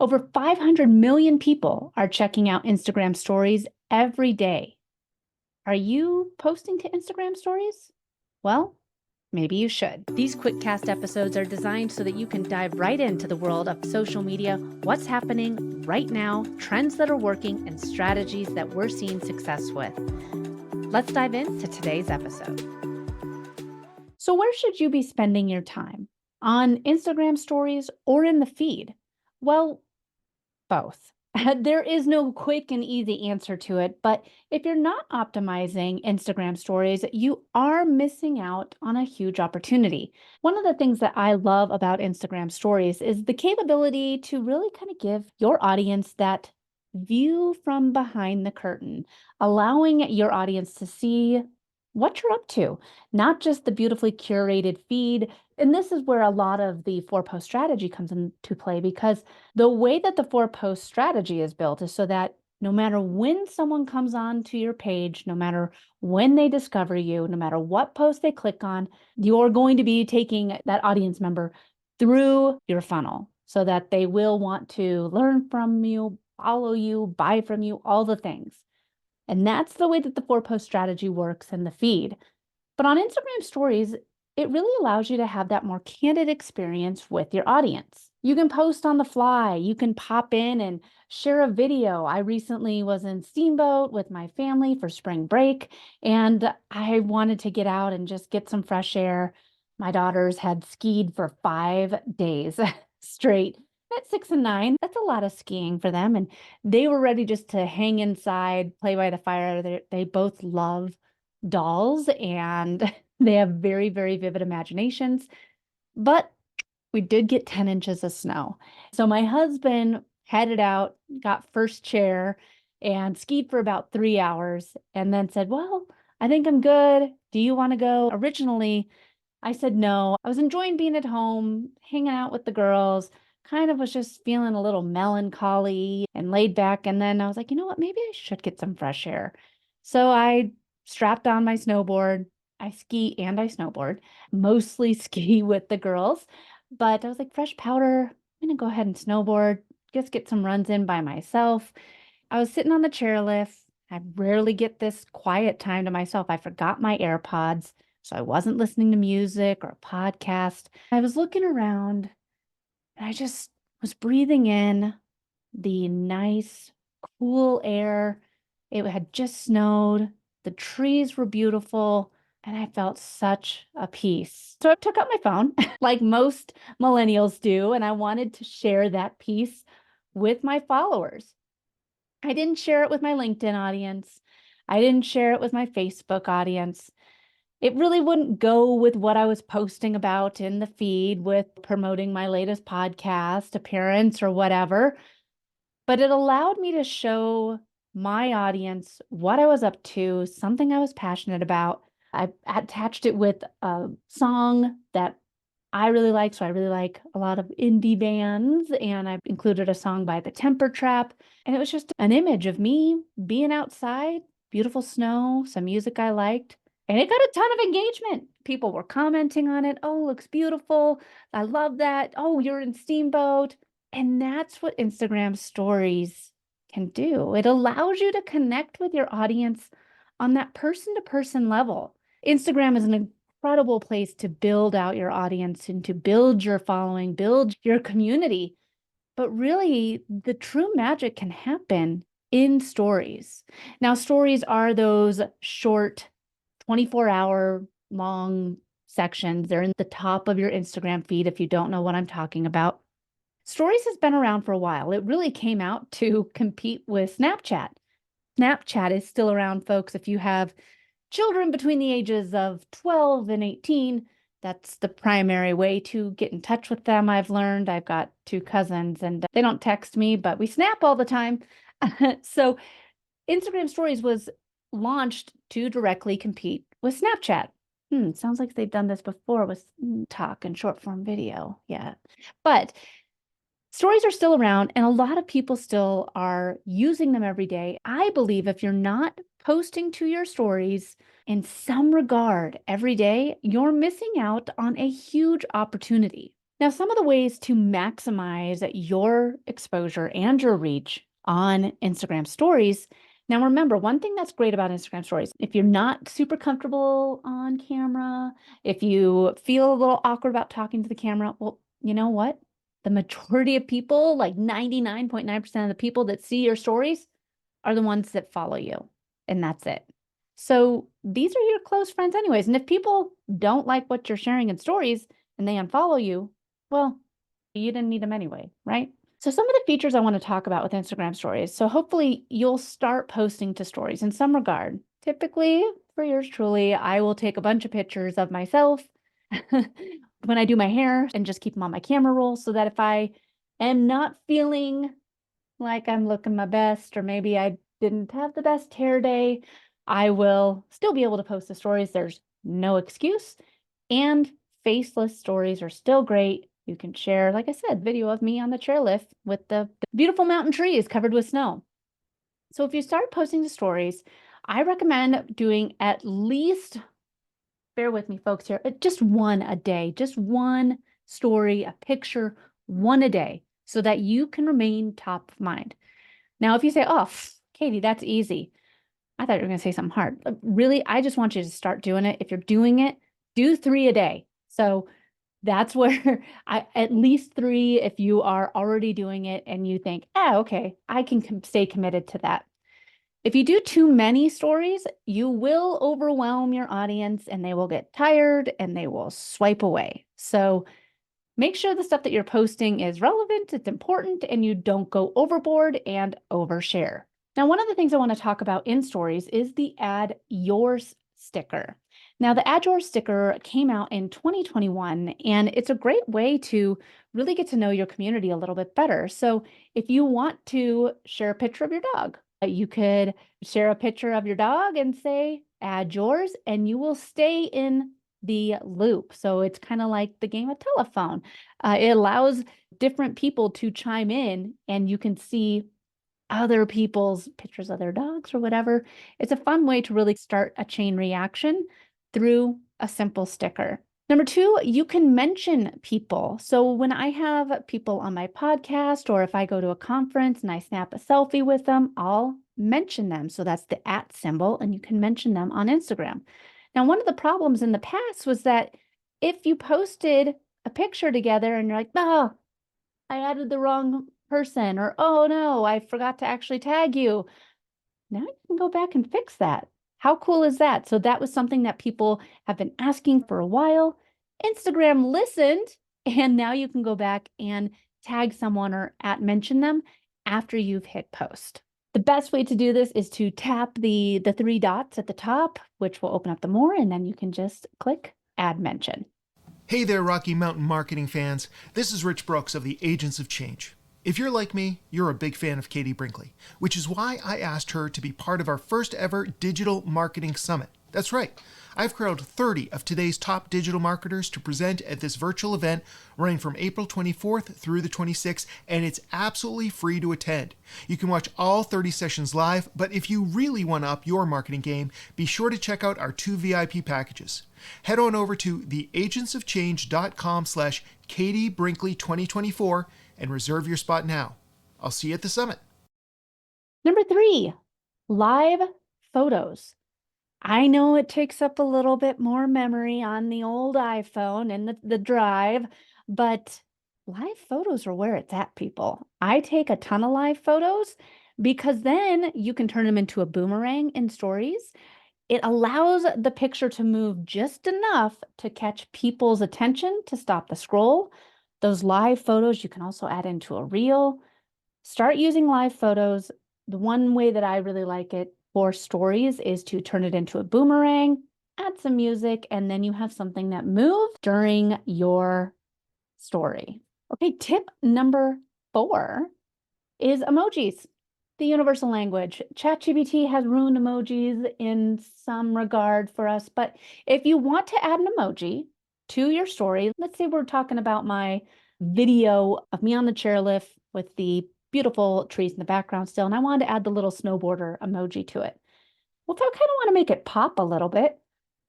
Over 500 million people are checking out Instagram stories every day. Are you posting to Instagram stories? Well, maybe you should. These QuickCast episodes are designed so that you can dive right into the world of social media, what's happening right now, trends that are working, and strategies that we're seeing success with. Let's dive into today's episode. So where should you be spending your time? On Instagram stories or in the feed? Well, both. There is no quick and easy answer to it, but if you're not optimizing Instagram stories, you are missing out on a huge opportunity. One of the things that I love about Instagram stories is the capability to really kind of give your audience that view from behind the curtain, allowing your audience to see what you're up to, not just the beautifully curated feed. And this is where a lot of the four-post strategy comes into play, because the way that the four-post strategy is built is so that no matter when someone comes on to your page, no matter when they discover you, no matter what post they click on, you're going to be taking that audience member through your funnel so that they will want to learn from you, follow you, buy from you, all the things. And that's the way that the four-post strategy works in the feed. But on Instagram stories, it really allows you to have that more candid experience with your audience. You can post on the fly. You can pop in and share a video. I recently was in Steamboat with my family for spring break, and I wanted to get out and just get some fresh air. My daughters had skied for 5 days straight. At 6 and 9, that's a lot of skiing for them. And they were ready just to hang inside, play by the fire. They both love dolls and they have very, very vivid imaginations. But we did get 10 inches of snow. So my husband headed out, got first chair, and skied for about 3 hours, and then said, "Well, I think I'm good. Do you want to go?" Originally, I said no. I was enjoying being at home, hanging out with the girls, kind of was just feeling a little melancholy and laid back. And then I was like, you know what? Maybe I should get some fresh air. So I strapped on my snowboard. I ski and I snowboard, mostly ski with the girls. But I was like, fresh powder, I'm going to go ahead and snowboard, just get some runs in by myself. I was sitting on the chairlift. I rarely get this quiet time to myself. I forgot my AirPods, so I wasn't listening to music or a podcast. I was looking around and I just was breathing in the nice, cool air. It had just snowed. The trees were beautiful, and I felt such a peace. So I took out my phone, like most millennials do, and I wanted to share that peace with my followers. I didn't share it with my LinkedIn audience. I didn't share it with my Facebook audience. It really wouldn't go with what I was posting about in the feed with promoting my latest podcast appearance or whatever. But it allowed me to show my audience what I was up to, something I was passionate about. I attached it with a song that I really like. So I really like a lot of indie bands, and I included a song by The Temper Trap. And it was just an image of me being outside, beautiful snow, some music I liked. And it got a ton of engagement. People were commenting on it. Oh, looks beautiful. I love that. Oh, you're in Steamboat. And that's what Instagram stories can do. It allows you to connect with your audience on that person-to-person level. Instagram is an incredible place to build out your audience and to build your following, build your community. But really, the true magic can happen in stories. Now, stories are those short 24-hour long sections. They're in the top of your Instagram feed if you don't know what I'm talking about. Stories has been around for a while. It really came out to compete with Snapchat. Snapchat is still around, folks. If you have children between the ages of 12 and 18, that's the primary way to get in touch with them. I've learned. I've got two cousins and they don't text me, but we snap all the time. So Instagram Stories was launched to directly compete with Snapchat. Sounds like they've done this before with talk and short form video. Yeah. But stories are still around and a lot of people still are using them every day. I believe if you're not posting to your stories in some regard every day, you're missing out on a huge opportunity. Now, some of the ways to maximize your exposure and your reach on Instagram stories. Now, remember, one thing that's great about Instagram stories, if you're not super comfortable on camera, if you feel a little awkward about talking to the camera, well, you know what? The majority of people, like 99.9% of the people that see your stories, are the ones that follow you, and that's it. So these are your close friends anyways. And if people don't like what you're sharing in stories and they unfollow you, well, you didn't need them anyway, right? So some of the features I want to talk about with Instagram stories. So hopefully you'll start posting to stories in some regard. Typically, for yours truly, I will take a bunch of pictures of myself when I do my hair and just keep them on my camera roll so that if I am not feeling like I'm looking my best, or maybe I didn't have the best hair day, I will still be able to post the stories. There's no excuse. And faceless stories are still great. You can share, like I said, video of me on the chairlift with the beautiful mountain trees covered with snow. So if you start posting the stories, I recommend doing at least, bear with me folks here, just one a day, just one story, a picture, one a day, so that you can remain top of mind. Now, if you say, oh, Katie, that's easy. I thought you were going to say something hard. Really, I just want you to start doing it. If you're doing it, do 3 a day. So that's where at least 3, if you are already doing it and you think, oh, okay, I can stay committed to that. If you do too many stories, you will overwhelm your audience and they will get tired and they will swipe away. So make sure the stuff that you're posting is relevant, it's important, and you don't go overboard and overshare. Now, one of the things I want to talk about in stories is the Add Yours sticker. Now, the Add Yours sticker came out in 2021, and it's a great way to really get to know your community a little bit better. So if you want to share a picture of your dog, you could share a picture of your dog and say, add yours, and you will stay in the loop. So it's kind of like the game of telephone. It allows different people to chime in and you can see other people's pictures of their dogs or whatever. It's a fun way to really start a chain reaction through a simple sticker. Number 2, you can mention people. So when I have people on my podcast, or if I go to a conference and I snap a selfie with them, I'll mention them. So that's the @ symbol, and you can mention them on Instagram. Now, one of the problems in the past was that if you posted a picture together and you're like, oh, I added the wrong person, or oh no, I forgot to actually tag you. Now you can go back and fix that. How cool is that? So that was something that people have been asking for a while. Instagram listened, and now you can go back and tag someone or @ mention them after you've hit post. The best way to do this is to tap the 3 dots at the top, which will open up the more, and then you can just click Add Mention. Hey there, Rocky Mountain marketing fans. This is Rich Brooks of the Agents of Change. If you're like me, you're a big fan of Katie Brinkley, which is why I asked her to be part of our first ever Digital Marketing Summit. That's right. I've corralled 30 of today's top digital marketers to present at this virtual event running from April 24th through the 26th, and it's absolutely free to attend. You can watch all 30 sessions live, but if you really want to up your marketing game, be sure to check out our 2 VIP packages. Head on over to theagentsofchange.com/Katie Brinkley 2024 and reserve your spot now. I'll see you at the summit. Number 3, live photos. I know it takes up a little bit more memory on the old iPhone and the drive, but live photos are where it's at, people. I take a ton of live photos because then you can turn them into a boomerang in stories. It allows the picture to move just enough to catch people's attention to stop the scroll. Those live photos you can also add into a reel. Start using live photos. The one way that I really like it for stories is to turn it into a boomerang, add some music, and then you have something that moves during your story. Okay, tip number 4 is emojis, the universal language. ChatGPT has ruined emojis in some regard for us, but if you want to add an emoji to your story, let's say we're talking about my video of me on the chairlift with the beautiful trees in the background still, and I wanted to add the little snowboarder emoji to it. Well, if I kind of want to make it pop a little bit,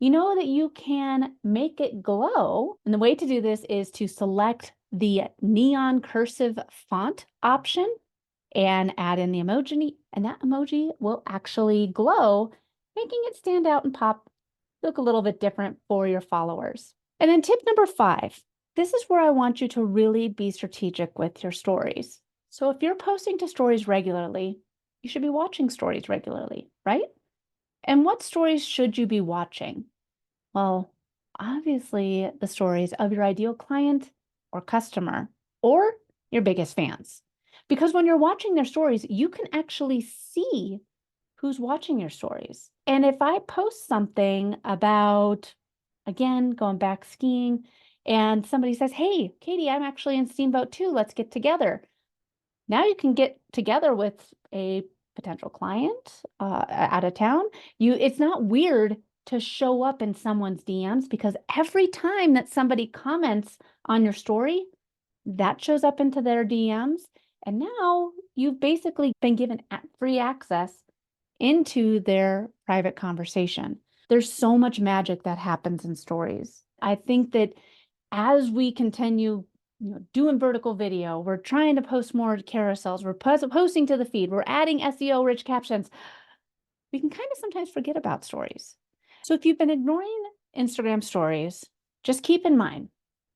you know that you can make it glow. And the way to do this is to select the neon cursive font option and add in the emoji, and that emoji will actually glow, making it stand out and pop, look a little bit different for your followers. And then tip number 5, this is where I want you to really be strategic with your stories. So if you're posting to stories regularly, you should be watching stories regularly, right? And what stories should you be watching? Well, obviously the stories of your ideal client or customer or your biggest fans. Because when you're watching their stories, you can actually see who's watching your stories. And if I post something about, again, going back skiing, and somebody says, "Hey, Katie, I'm actually in Steamboat too. Let's get together." Now you can get together with a potential client out of town. It's not weird to show up in someone's DMs because every time that somebody comments on your story, that shows up into their DMs. And now you've basically been given free access into their private conversation. There's so much magic that happens in stories. I think that as we continue doing vertical video, we're trying to post more carousels, we're posting to the feed, we're adding SEO rich captions, we can kind of sometimes forget about stories. So if you've been ignoring Instagram stories, just keep in mind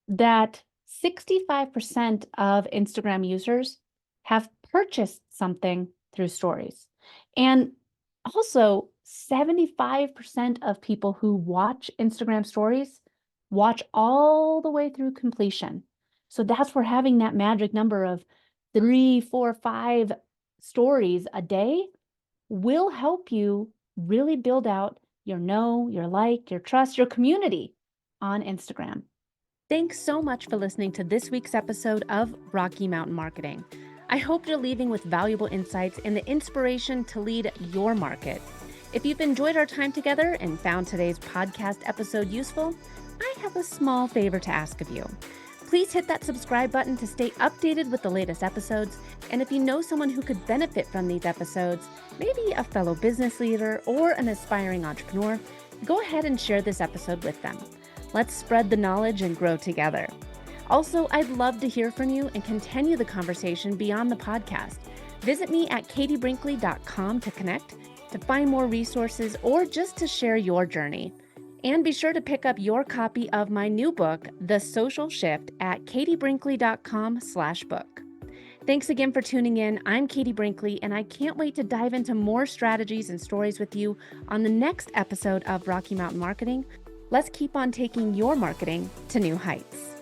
that 65% of Instagram users have purchased something through stories. And also 75% of people who watch Instagram stories watch all the way through completion. So that's where having that magic number of 3, 4, 5 stories a day will help you really build out your know, your like, your trust, your community on Instagram. Thanks so much for listening to this week's episode of Rocky Mountain Marketing. I hope you're leaving with valuable insights and the inspiration to lead your market. If you've enjoyed our time together and found today's podcast episode useful, I have a small favor to ask of you. Please hit that subscribe button to stay updated with the latest episodes. And if you know someone who could benefit from these episodes, maybe a fellow business leader or an aspiring entrepreneur, go ahead and share this episode with them. Let's spread the knowledge and grow together. Also, I'd love to hear from you and continue the conversation beyond the podcast. Visit me at katiebrinkley.com to connect, to find more resources, or just to share your journey. And be sure to pick up your copy of my new book, The Social Shift, at katiebrinkley.com/book. Thanks again for tuning in. I'm Katie Brinkley, and I can't wait to dive into more strategies and stories with you on the next episode of Rocky Mountain Marketing. Let's keep on taking your marketing to new heights.